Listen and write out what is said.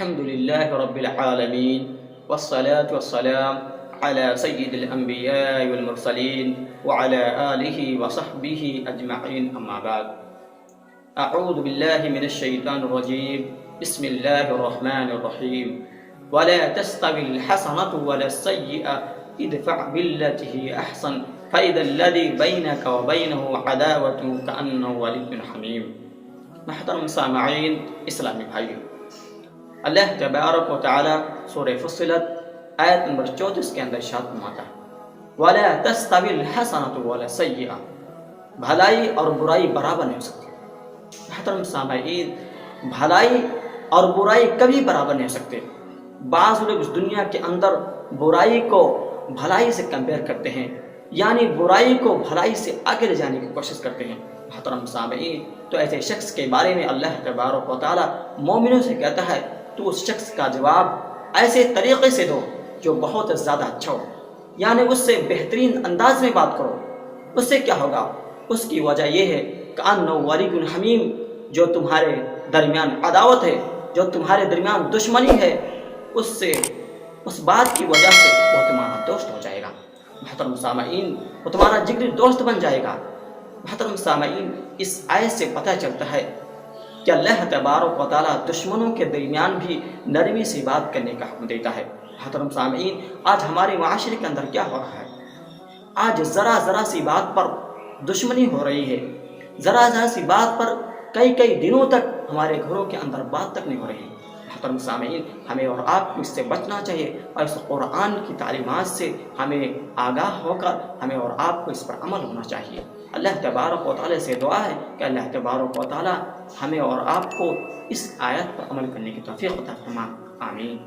الحمد لله رب العالمين والصلاة والسلام على سيد الأنبياء والمرسلين وعلى آله وصحبه أجمعين أما بعد أعوذ بالله من الشيطان الرجيم بسم الله الرحمن الرحيم ولا تستوي الحسنة ولا السيئة ادفع بالتي هي أحسن فإذا الذي بينك وبينه عداوة كأنه ولي حميم. محترم سامعین اسلامی بھائیوں، اللہ تبارک و تعالی سورہ فصلت آیت نمبر 34 کے اندر ارشاد فرماتا ہے وَلَا تَسْتَوِي الْحَسَنَةُ وَلَا السَّيِّئَةُ، بھلائی اور برائی برابر نہیں ہو سکتی. محترم سامعین، بھلائی اور برائی کبھی برابر نہیں ہو سکتے. بعض لوگ اس دنیا کے اندر برائی کو بھلائی سے کمپیئر کرتے ہیں، یعنی برائی کو بھلائی سے آگے لے جانے کی کوشش کرتے ہیں. محترم سامعین، تو ایسے شخص کے بارے میں اللہ تبارک و تعالی مومنوں سے کہتا ہے تو اس شخص کا جواب ایسے طریقے سے دو جو بہت زیادہ اچھا ہو، یعنی اس سے بہترین انداز میں بات کرو. اس سے کیا ہوگا؟ اس کی وجہ یہ ہے کہ کأنہ ولی حمیم، جو تمہارے درمیان عداوت ہے، جو تمہارے درمیان دشمنی ہے، اس بات کی وجہ سے وہ تمہارا دوست ہو جائے گا. محترم سامعین، وہ تمہارا جگری دوست بن جائے گا. محترم سامعین، اس آیت سے پتہ چلتا ہے کہ اللہ تبارک و تعالیٰ دشمنوں کے درمیان بھی نرمی سے بات کرنے کا حکم دیتا ہے. محترم سامعین، آج ہمارے معاشرے کے اندر کیا ہو رہا ہے؟ آج ذرا سی بات پر دشمنی ہو رہی ہے. ذرا سی بات پر کئی دنوں تک ہمارے گھروں کے اندر بات تک نہیں ہو رہی. محترم سامعین، ہمیں اور آپ کو اس سے بچنا چاہیے اور اس قرآن کی تعلیمات سے ہمیں آگاہ ہو کر ہمیں اور آپ کو اس پر عمل ہونا چاہیے. اللہ تبارک و تعالی سے دعا ہے کہ اللہ تبارک و تعالی ہمیں اور آپ کو اس آیت پر عمل کرنے کی توفیق عطا فرمائے. آمین.